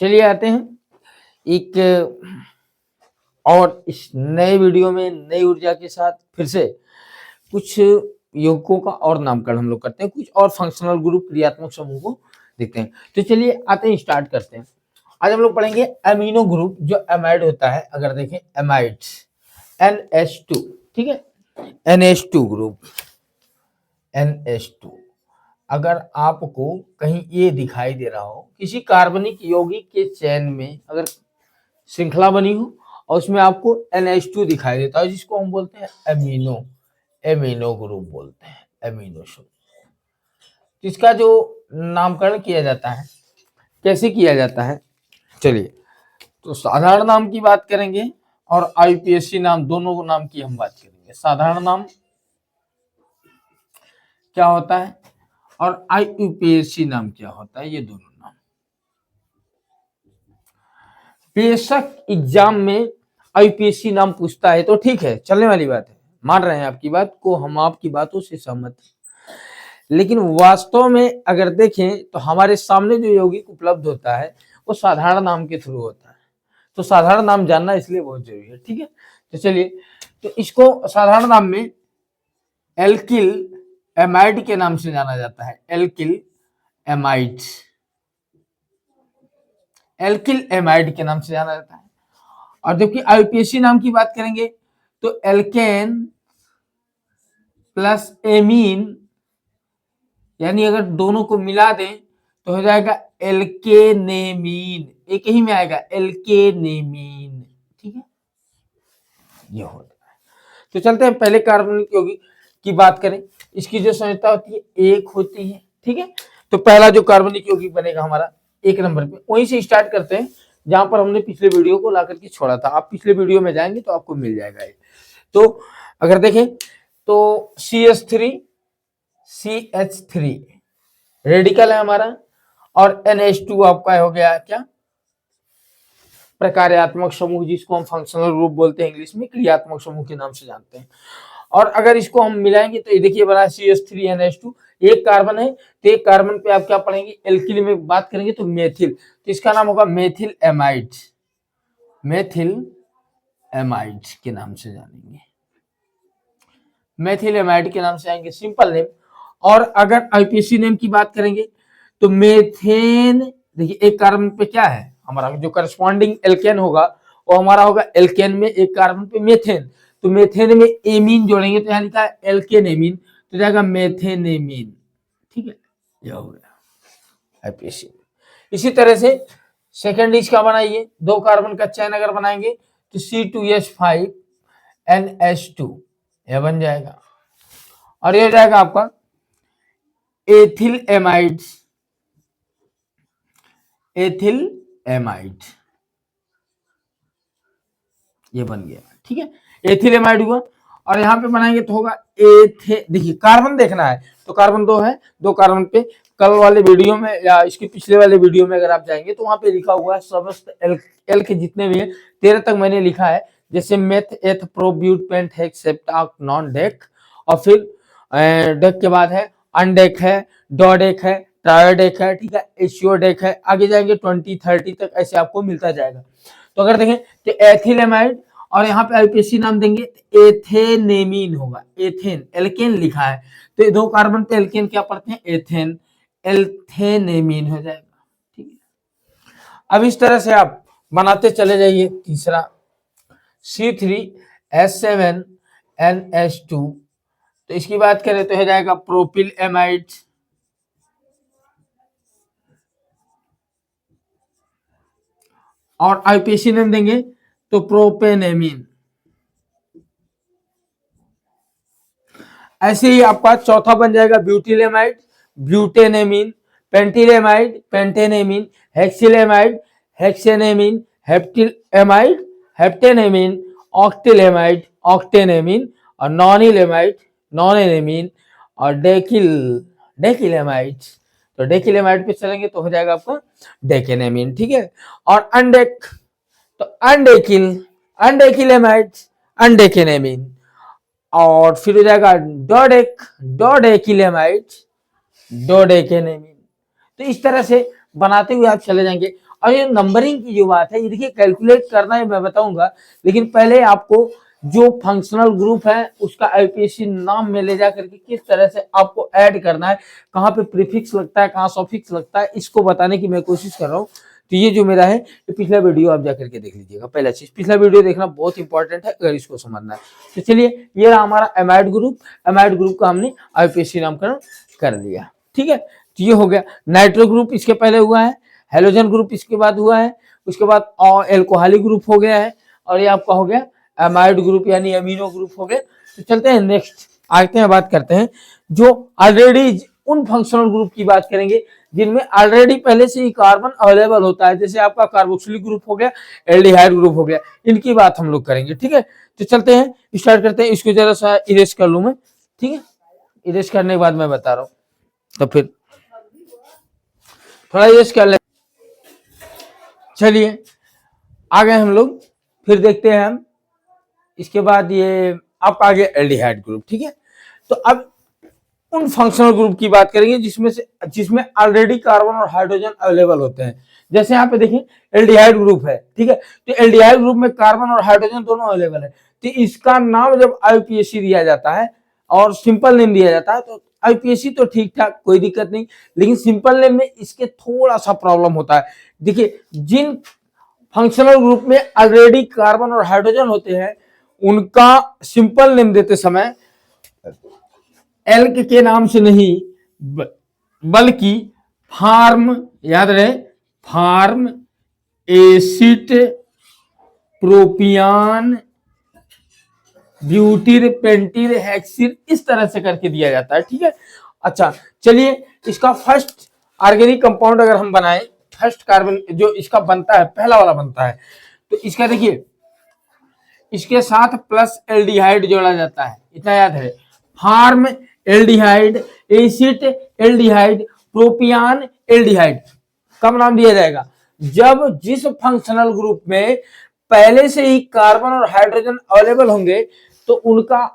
चलिए आते हैं एक और इस नए वीडियो में नई ऊर्जा के साथ फिर से कुछ यौगिकों का और नामकरण हम लोग करते हैं, कुछ और फंक्शनल ग्रुप क्रियात्मक समूह को देखते हैं। तो चलिए आते हैं, स्टार्ट करते हैं। आज हम लोग पढ़ेंगे अमीनो ग्रुप, जो एमाइड होता है। अगर देखें एमाइड्स NH2, ठीक है, NH2 ग्रुप, NH2। अगर आपको कहीं ये दिखाई दे रहा हो किसी कार्बनिक यौगिक के चैन में अगर श्रृंखला बनी हो और उसमें आपको NH2 दिखाई देता है, जिसको हम बोलते हैं एमिनो ग्रुप बोलते हैं, एमिनो समूह। इसका जो नामकरण किया जाता है, कैसे किया जाता है, चलिए तो साधारण नाम की बात करेंगे और IUPAC नाम, दोनों नाम की हम बात करेंगे। साधारण नाम क्या होता है और IUPAC नाम क्या होता है, ये दोनों नाम। बेशक एग्जाम में IUPAC नाम पूछता है तो ठीक है, चलने वाली बात है, मान रहे हैं आपकी बात को, हम आपकी बातों से सहमत हैं। लेकिन वास्तव में अगर देखें तो हमारे सामने जो यौगिक उपलब्ध होता है वो साधारण नाम के थ्रू होता है, तो साधारण नाम जानना इसलिए बहुत जरूरी है, ठीक है। तो चलिए, तो इसको साधारण नाम में एल्किल एमाइड के नाम से जाना जाता है, एल्किल एमाइड, एल्किल एमाइड के नाम से जाना जाता है। और जबकि IUPAC नाम की बात करेंगे तो एल्केन प्लस एमीन, यानी अगर दोनों को मिला दें तो हो जाएगा एल्केनेमीन, एक ही में आएगा एल्केनेमीन, ठीक है, ये होता है। तो चलते हैं पहले कार्बनिक यौगिक की बात करें। इसकी जो संरचना होती है एक होती है, ठीक है। तो पहला जो कार्बनिक यौगिक बनेगा हमारा 1 नंबर पे, वहीं से स्टार्ट करते हैं जहां पर हमने पिछले वीडियो को ला करके छोड़ा था। आप पिछले वीडियो में जाएंगे तो आपको मिल जाएगा ये। तो अगर देखें तो CH3 रेडिकल है हमारा, और NH2 आपका हो गया क्या, प्रकार्यात्मक समूह, जिसको हम फंक्शनल ग्रुप बोलते हैं, इंग्लिश में क्रियात्मक समूह के नाम से जानते हैं। और अगर इसको हम मिलाएंगे तो ये देखिए बना CH3NH2, एक कार्बन है तो एक कार्बन पे आप क्या पढ़ेंगे, एल्किल में बात करेंगे तो मेथिल, तो इसका नाम होगा मेथिल एमाइड, मेथिल एमाइड के नाम से जानेंगे, मेथिल एमाइड के नाम से आएंगे, सिंपल नेम। और अगर IUPAC नेम की बात करेंगे तो मेथेन, देखिए एक कार्बन पे क्या है हमारा जो करस्पॉन्डिंग एल्केन होगा वो हमारा होगा एल्केन में एक कार्बन पे मेथेन, तो मेथेन में एमीन जोड़ेंगे तो यहाँ लिखा है एल्केनेमीन, तो जाएगा मेथेनेमीन, ठीक है, यह हो गया IUPAC। इसी तरह से सेकेंड इसका बनाइए, 2 कार्बन का चैन अगर बनाएंगे तो C2H5NH2 यह बन जाएगा, और ये हो जाएगा आपका एथिल एमाइड, एथिल एमाइड, ये बन गया, ठीक है, एथिल एमाइड हुआ। और यहाँ पे बनाएंगे तो होगा देखिए कार्बन देखना है तो कार्बन 2 है, 2 कार्बन पे कल वाले वीडियो में या इसके पिछले वाले वीडियो में अगर आप जाएंगे तो वहां पे लिखा हुआ है समस्त एल के जितने भी है 13 तक मैंने लिखा है, जैसे meth eth prop but pent hex septa non dec, और फिर डेक के बाद है अनडेक है, डोडेक है, ट्रायोडेक है, ठीक है, एशियोडेक है, आगे जाएंगे 20-30 तक ऐसे आपको मिलता जाएगा। तो अगर देखें तो एथिल एमाइड, और यहाँ पे IUPAC नाम देंगे एथेनेमीन होगा, एथेन एल्केन लिखा है तो ये 2 कार्बन पे एल्केन क्या पढ़ते हैं, एथेन, एल्थेनेमीन हो जाएगा, ठीक है। अब इस तरह से आप बनाते चले जाइए। तीसरा C3H7NH2, तो इसकी बात करें तो हो जाएगा प्रोपिल एमाइड, और IUPAC नाम देंगे तो प्रोपेनेमीन। ऐसे ही आपका चौथा बन जाएगा ब्यूटिलेमाइड, ब्यूटेनेमीन, पेंटिलेमाइड, पेंटेनेमीन, हेक्सिलेमाइड, हेक्सेनेमीन, हेप्टिलेमाइड, हेप्टेनेमीन, ऑक्टिलेमाइड, ऑक्टेनेमीन, और नॉनिलेमाइड, नॉनेनेमीन, और डेकिलेमाइड। तो डेकिलेमाइड पे चलेंगे तो हो जाएगा आपका डेकेनेमीन, ठीक है। और अनडेक तो अनडेकिल, अनडेकिलेमाइड, अनडेकेनेमीन, और फिर हो जाएगा डोडेक, डोडेकिलेमाइड, डोडेकेनेमीन। तो इस तरह से बनाते हुए आप चले जाएंगे। और ये नंबरिंग की जो बात है, ये देखिए कैलकुलेट करना है मैं बताऊंगा, लेकिन पहले आपको जो फंक्शनल ग्रुप है उसका आईपीएससी नाम में ले जाकर के किस तरह से आपको ऐड करना है, कहाँ पे प्रीफिक्स लगता है, कहाँ सफिक्स लगता है, इसको बताने की मैं कोशिश कर रहा हूँ। तो ये जो मेरा है, ये पिछला वीडियो आप जाकर के देख लीजिएगा। पहला चीज, पिछला वीडियो देखना बहुत इंपॉर्टेंट है अगर इसको समझना है। तो चलिए, ये रहा हमारा एमाइड ग्रुप। एमाइड ग्रुप का हमने आईपीएससी नामकरण कर लिया, ठीक है। तो ये हो गया। नाइट्रो ग्रुप इसके पहले हुआ है, हेलोजन ग्रुप इसके बाद हुआ है, उसके बाद एल्कोहलिक ग्रुप हो गया है, और ये आपका हो गया एमाइड ग्रुप यानी अमीनो ग्रुप हो गया। तो चलते हैं नेक्स्ट, आते हैं बात करते हैं जो ऑलरेडी उन फंक्शनल ग्रुप की बात करेंगे जिनमें ऑलरेडी पहले से ही कार्बन अवेलेबल होता है, जैसे आपका कार्बोक्सिलिक ग्रुप हो गया, एल्डिहाइड ग्रुप हो गया, इनकी बात हम लोग करेंगे, ठीक है। तो चलते हैं, स्टार्ट करते हैं। इसको जरा सा इरेज कर लूं मैं, ठीक है। इरेज करने के बाद मैं बता रहा हूं, तो फिर थोड़ा इरेज कर ले। चलिए आ गए हम लोग, फिर देखते हैं हम इसके बाद ये आपका आ गया एल्डिहाइड ग्रुप, ठीक है। तो अब उन फंक्शनल ग्रुप की बात करेंगे जिसमें ऑलरेडी कार्बन और हाइड्रोजन अवेलेबल होते हैं। जैसे यहाँ पे देखिए एल्डिहाइड ग्रुप है, ठीक है। तो एल्डिहाइड ग्रुप में कार्बन और हाइड्रोजन दोनों अवेलेबल है। तो इसका नाम जब आईपीएससी दिया जाता है और सिंपल नेम दिया जाता है, तो आईपीएससी तो ठीक ठाक, कोई दिक्कत नहीं, लेकिन सिंपल नेम में इसके थोड़ा सा प्रॉब्लम होता है। देखिए, जिन फंक्शनल ग्रुप में ऑलरेडी कार्बन और हाइड्रोजन होते हैं उनका सिंपल नेम देते समय एल्क के नाम से नहीं बल्कि फार्म, याद रहे, form, acid, propion, butyl, pentyl, hexyl, इस तरह से करके दिया जाता है, ठीक है। अच्छा, चलिए इसका फर्स्ट ऑर्गेनिक कंपाउंड अगर हम बनाएं, फर्स्ट कार्बन जो इसका बनता है, पहला वाला बनता है, तो इसका देखिए, इसके साथ प्लस एल्डिहाइड जोड़ा जाता है, इतना याद है। Form aldehyde, acid aldehyde, propion aldehyde. कब नाम दिया जाएगा? जब जिस फंक्शनल ग्रुप में पहले से ही कार्बन और हाइड्रोजन अवेलेबल होंगे तो उनका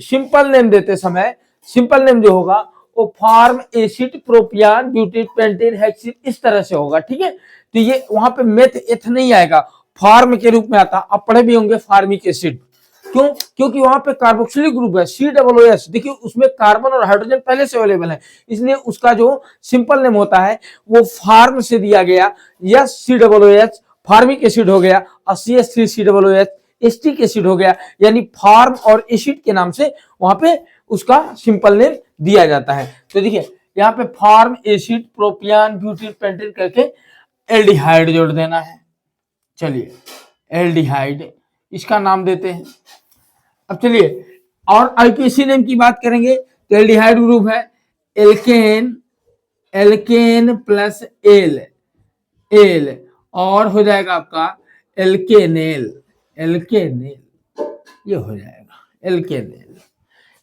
सिंपल नेम देते समय सिंपल नेम जो होगा वो form, acid, propion, butyl, pentyl, hexyl, इस तरह से होगा, ठीक है। तो ये वहां पे मेथ एथ नहीं आएगा, फार्म के रूप में आता। आप पढ़े भी होंगे फार्मिक एसिड, क्यों? क्योंकि वहां पे कार्बोक्सिलिक ग्रुप है, COOH, देखिए उसमें कार्बन और हाइड्रोजन पहले से अवेलेबल है, इसलिए उसका जो सिंपल नेम होता है वो फार्म से दिया गया, या COOH फार्मिक एसिड हो गया, और CH3COOH एस्टिक एसिड हो गया, यानी फार्म और एसिड के नाम से वहां पे उसका सिंपल नेम दिया जाता है। तो देखिए यहाँ पे farm, acid, propion, butyl, pentyl करके एल्डिहाइड जोड़ देना है। चलिए एल्डिहाइड इसका नाम देते हैं। अब चलिए और आईपीएससी नेम की बात करेंगे तो एल्डिहाइड ग्रुप है alkane, alkane plus L, L, और हो जाएगा आपका एल्केनेल, एल्केनेल, ये हो जाएगा एल्केनेल,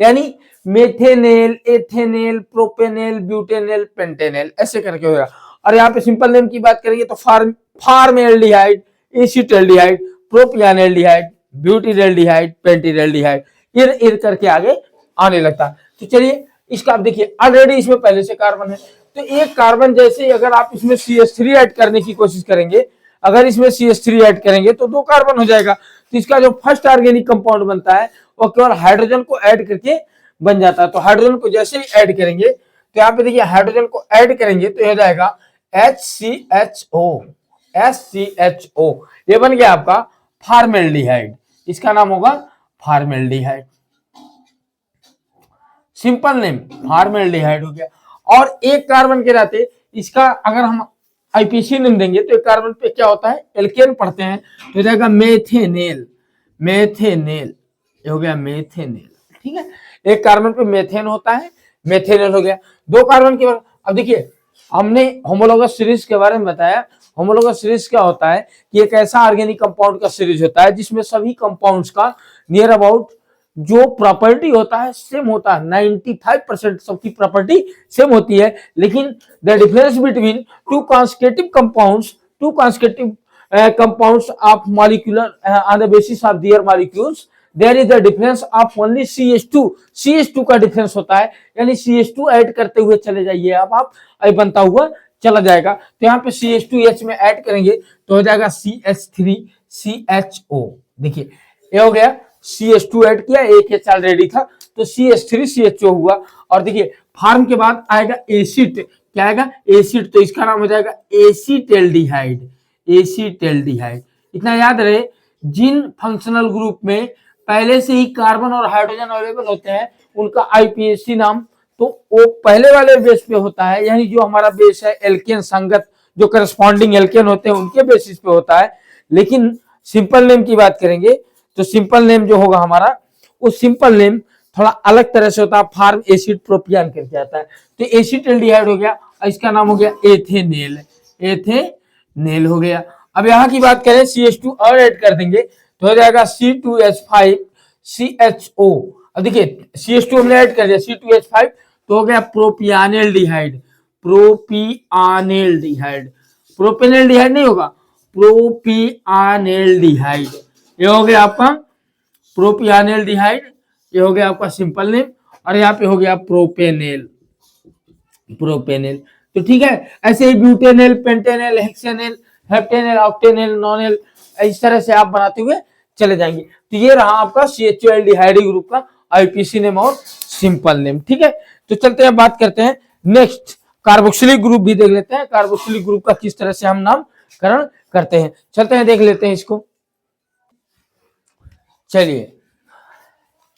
यानी मेथेनेल, एथेनेल, प्रोपेनेल, ब्यूटेनेल, पेंटेनेल, ऐसे करके होगा। और यहाँ पे सिंपल नेम की बात करेंगे तो form aldehyde, acid aldehyde, propion aldehyde, butyl aldehyde, pentyl aldehyde, इर इर करके आगे आने लगता है। तो चलिए इसका आप देखिए, ऑलरेडी इसमें पहले से कार्बन है, तो एक कार्बन जैसे अगर आप इसमें CH3 ऐड करने की कोशिश करेंगे, अगर इसमें CH3 ऐड करेंगे तो 2 कार्बन हो जाएगा। तो इसका जो फर्स्ट ऑर्गेनिक कंपाउंड बनता है वो केवल हाइड्रोजन को ऐड करके बन जाता है। तो हाइड्रोजन को जैसे ही ऐड करेंगे तो यहाँ पे देखिए हाइड्रोजन को ऐड करेंगे तो हो जाएगा HCHO, SCHO, ये बन गया आपका फार्मेल्डिहाइड, इसका नाम होगा फार्मेल्डिहाइड, सिंपल नेम फार्मेल्डिहाइड हो गया। और एक कार्बन के नाते इसका अगर हम आईपीसी नेम देंगे तो एक कार्बन पे क्या होता है, एल्केन पढ़ते हैं तो हो जाएगा मेथेनेल, मेथेनेल, ये हो गया मेथेनेल, ठीक है। एक कार्बन पे मेथेन होता है, मेथेनेल हो गया। 2 कार्बन के बाद अब देखिए हमने होमोलोगस सीरीज के बारे में बताया। होमोलोगस सीरीज क्या होता है कि एक ऐसा ऑर्गेनिक कंपाउंड का सीरीज होता है जिसमें सभी कंपाउंड्स का नियर अबाउट जो प्रॉपर्टी होता है सेम होता है, 95% सबकी प्रॉपर्टी सेम होती है, लेकिन the difference between two consecutive compounds of molecular on the basis of their molecules there is the difference of only CH2 का डिफरेंस होता है, यानी CH2 ऐड करते हुए चले जाइए अब आप बनता हुआ चला जाएगा। तो यहाँ पे CH2H में ऐड करेंगे तो हो जाएगा CH3CHO। देखिए ये हो गया, CH2 ऐड किया, एक H ऑलरेडी था तो CH3CHO हुआ। और देखिए फार्म के बाद आएगा एसिड, क्या आएगा, एसिड, तो इसका नाम हो जाएगा एसीटेल्डिहाइड। एसीटेल्डिहाइड, इतना याद रहे, जिन फंक्शनल ग्रुप में पहले से ही कार्बन और हाइड्रोजन अवेलेबल होते हैं उनका IPAC नाम तो वो पहले वाले बेस पे होता है, यानी जो हमारा बेस है एल्केन संगत, जो करस्पॉन्डिंग एल्केन होते हैं उनके बेसिस पे होता है। लेकिन सिंपल नेम की बात करेंगे तो सिंपल नेम जो होगा हमारा, वो सिंपल नेम थोड़ा अलग तरह से होता है, फार्म एसिड प्रोपियान करके आता है। तो एसीटेल्डिहाइड हो गया और इसका नाम हो गया एथेनेल। एथेनेल हो गया। अब यहाँ की बात करें CH2 और ऐड कर देंगे तो हो जाएगा C2H5CHO। अब देखिए CH2 हमने ऐड कर दिया, C2H5 तो हो गया प्रोपियानेल्डिहाइड। प्रोपियानेल्डिहाइड, प्रोपेनेल्डिहाइड नहीं होगा, प्रोपियानेल्डिहाइड, ये हो गया आपका प्रोपियानेल्डिहाइड, ये हो गया आपका सिंपल नेम। और यहाँ पे हो गया प्रोपेनेल। प्रोपेनेल तो ठीक है। ऐसे ही ब्यूटेनेल, पेंटेनेल, हेक्सेनेल, हेप्टेनेल, ऑक्टेनेल, नॉनेल, इस तरह से आप बनाते हुए चले जाएंगे। तो ये रहा आपका CHO-एल्डिहाइड ग्रुप का IPC नेम और सिंपल नेम। ठीक है, तो चलते हैं बात करते हैं नेक्स्ट कार्बोक्सिलिक ग्रुप भी देख लेते हैं। कार्बोक्सिलिक ग्रुप का किस तरह से हम नामकरण करते हैं, चलते हैं देख लेते हैं इसको। चलिए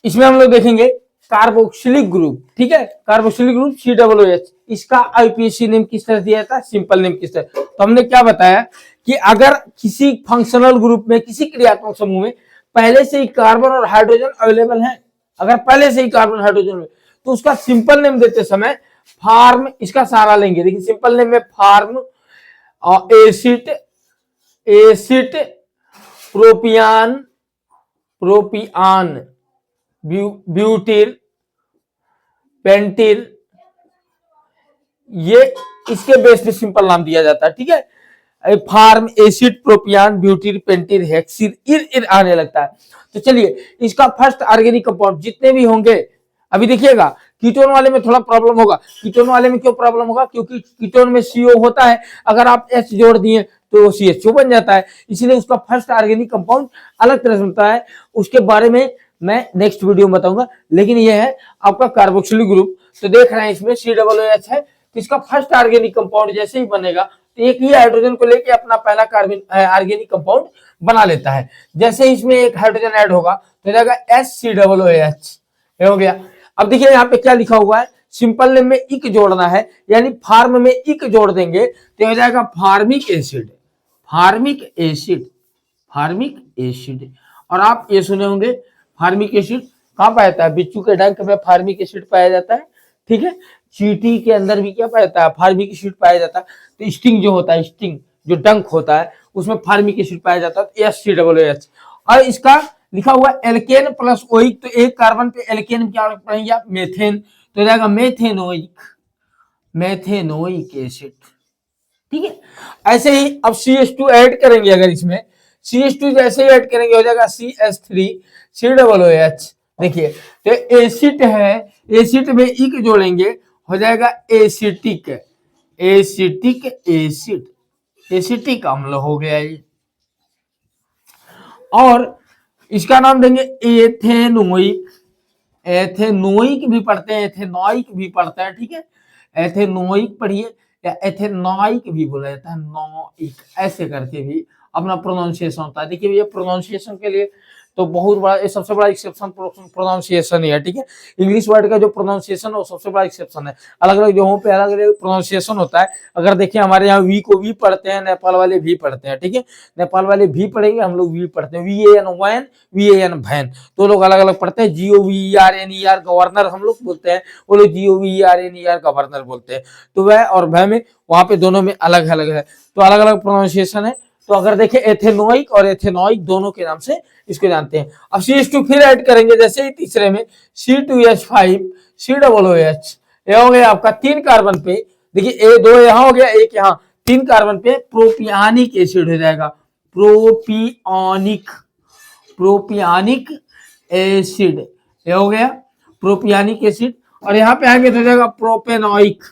इसमें हम लोग देखेंगे कार्बोक्सिलिक ग्रुप। ठीक है, कार्बोक्सिलिक ग्रुप COOH, इसका IPAC नेम किस तरह दिया जाता है, सिंपल नेम किस तरह। तो हमने क्या बताया कि अगर किसी फंक्शनल ग्रुप में, किसी क्रियात्मक समूह में पहले से ही कार्बन और हाइड्रोजन अवेलेबल है, अगर पहले से ही कार्बन हाइड्रोजन है तो उसका सिंपल नेम देते समय फार्म, इसका सहारा लेंगे। देखिए सिंपल नेम में फार्म और एसिड, एसिड, प्रोपियान, प्रोपियान, ब्यूटिल, पेंटिल, ये इसके बेस पे सिंपल नाम दिया जाता है। ठीक है, form, acid, propion, butyl, pentyl, hexyl, इर आने लगता है। तो चलिए इसका फर्स्ट ऑर्गेनिक कंपाउंड जितने भी होंगे, अभी देखिएगा कीटोन वाले में थोड़ा प्रॉब्लम होगा। कीटोन वाले में क्यों प्रॉब्लम होगा, क्योंकि कीटोन में CO होता है, अगर आप H जोड़ दिए तो CHO बन जाता है, इसलिए उसका फर्स्ट ऑर्गेनिक कंपाउंड अलग तरह से होता है। उसके बारे में मैं नेक्स्ट वीडियो में बताऊंगा। लेकिन ये है आपका कार्बोक्सिलिक ग्रुप। तो देख रहे हैं इसमें COOH है, तो इसका फर्स्ट ऑर्गेनिक कंपाउंड जैसे ही बनेगा तो एक ही हाइड्रोजन को लेके अपना पहला कार्बन ऑर्गेनिक कंपाउंड बना लेता है। जैसे इसमें एक हाइड्रोजन ऐड होगा तो जाएगा HCOOH, हो गया। अब देखिए यहाँ पे क्या लिखा हुआ है, सिंपल नेम में इक जोड़ना है, यानी फार्म में इक जोड़ देंगे तो हो जाएगा formic acid. Formic acid, formic acid. और आप ये सुने होंगे फार्मिक एसिड कहाँ पाया जाता है, बिच्छू के डंक में फार्मिक एसिड पाया जाता है। ठीक है, चींटी के अंदर भी क्या पाया जाता है, फार्मिक एसिड पाया जाता है। तो स्टिंग जो होता है, स्टिंग जो डंक होता है उसमें फार्मिक एसिड पाया जाता है, HCOOH। और इसका लिखा हुआ एल्केन प्लस ओइक, तो एक कार्बन पे एल्केन क्या पढ़ेंगे आप, मेथेन, तो जाएगा मेथेनोइक, मेथेनोइक एसिड। ठीक है, ऐसे ही अब CH2 ऐड करेंगे, अगर इसमें CH2 जैसे ही ऐड करेंगे हो जाएगा CH3COOH। देखिए तो एसिड है, एसिड में इक जोड़ेंगे हो जाएगा एसिटिक, एसिटिक एसिड, एसिटिक अम्ल हो गया ये। और इसका नाम देंगे एथेनोइक, एथेनोइक भी पढ़ते हैं, एथेनोइक भी पढ़ते हैं। ठीक है, एथेनोइक पढ़िए या एथेनोइक भी बोला जाता है, नोइक, ऐसे करके भी अपना प्रोनाउंसिएशन होता है। देखिए ये प्रोनाउंसिएशन के लिए तो बहुत बड़ा, सबसे बड़ा एक्सेप्शन प्रोनाउंसिएशन ही है। ठीक है, इंग्लिश वर्ड का जो प्रोनाउंसिएशन है वो सबसे बड़ा एक्सेप्शन है। अलग अलग जगहों पे अलग अलग प्रोनाउंसिएशन होता है। अगर देखिए हमारे यहाँ वी को वी पढ़ते हैं, नेपाल वाले भी पढ़ते हैं। ठीक है, नेपाल वाले भी पढ़ेंगे, हम लोग वी पढ़ते हैं, VAN वैन, VAN वैन, तो लोग अलग अलग पढ़ते हैं। GOVERNER गवर्नर हम लोग बोलते हैं, वो लोग GOVERNER गवर्नर बोलते हैं। तो वह और वह में वहां पे दोनों में अलग अलग है, तो अलग अलग प्रोनाउंसिएशन है। तो अगर देखें एथेनोइक और एथेनोइक दोनों के नाम से इसको जानते हैं। अब CH2 फिर ऐड करेंगे, जैसे ही तीसरे में C2H5COOH, ये हो गया आपका 3 कार्बन पे, देखिए ए 2 यहाँ हो गया, एक यहाँ, 3 कार्बन पे प्रोपियानिक एसिड हो जाएगा, प्रोपियानिक, प्रोपियानिक एसिड, ये हो गया प्रोपियानिक एसिड। और यहाँ पे आएंगे तो हो जाएगा प्रोपेनोइक,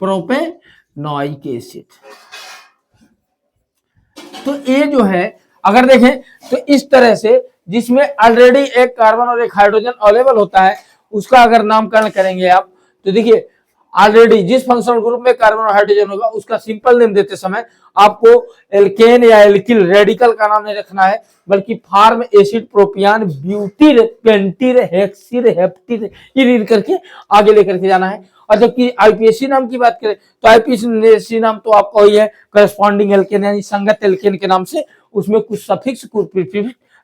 प्रोपेनोइक, नोइक एसिड। तो ये जो है अगर देखें तो इस तरह से जिसमें ऑलरेडी एक कार्बन और एक हाइड्रोजन अवेलेबल होता है उसका अगर नामकरण करेंगे आप तो देखिए ऑलरेडी जिस फंक्शनल ग्रुप में कार्बन और हाइड्रोजन होगा उसका सिंपल नेम देते समय आपको एल्केन या एल्किल रेडिकल का नाम नहीं रखना है बल्कि फार्म एसिड प्रोपियान ब्यूटीर पेंटीर हेक्सिर हेप्टीर ये करके आगे लेकर के जाना है। और जबकि आईपीएससी नाम की बात करें तो आईपीएससी नाम तो आपका वही है करस्पॉन्डिंग एल्केन यानी संगत एल्केन के नाम से, उसमें कुछ सफिक्स कुछ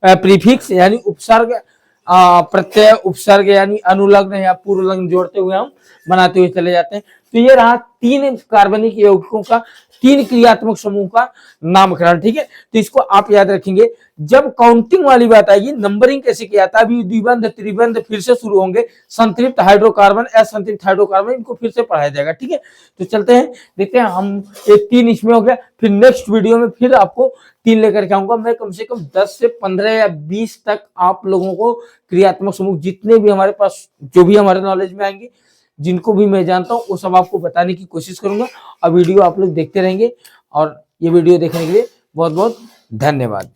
प्रीफिक्स यानी उपसर्ग प्रत्यय उपसर्ग यानी अनुलग्न या पूर्वलग्न जोड़ते हुए हम बनाते हुए चले जाते हैं। तो ये रहा तीन कार्बनिक यौगिकों का तीन क्रियात्मक समूह का नामकरण। ठीक है, तो इसको आप याद रखेंगे। जब काउंटिंग वाली बात आएगी नंबरिंग कैसे किया था, अभी द्विबंध त्रिबंध फिर से शुरू होंगे, संतृप्त हाइड्रोकार्बन असंतृप्त हाइड्रोकार्बन इनको फिर से पढ़ाया जाएगा। ठीक है, तो चलते हैं देखते हैं हम एक तीन इसमें हो गया, फिर नेक्स्ट वीडियो में फिर आपको तीन लेकर के आऊंगा। मैं कम से कम 10 से 15 या 20 तक आप लोगों को क्रियात्मक समूह जितने भी हमारे पास जो भी हमारे नॉलेज में आएंगे जिनको भी मैं जानता हूं वो सब आपको बताने की कोशिश करूंगा और वीडियो आप लोग देखते रहेंगे। और ये वीडियो देखने के लिए बहुत बहुत धन्यवाद।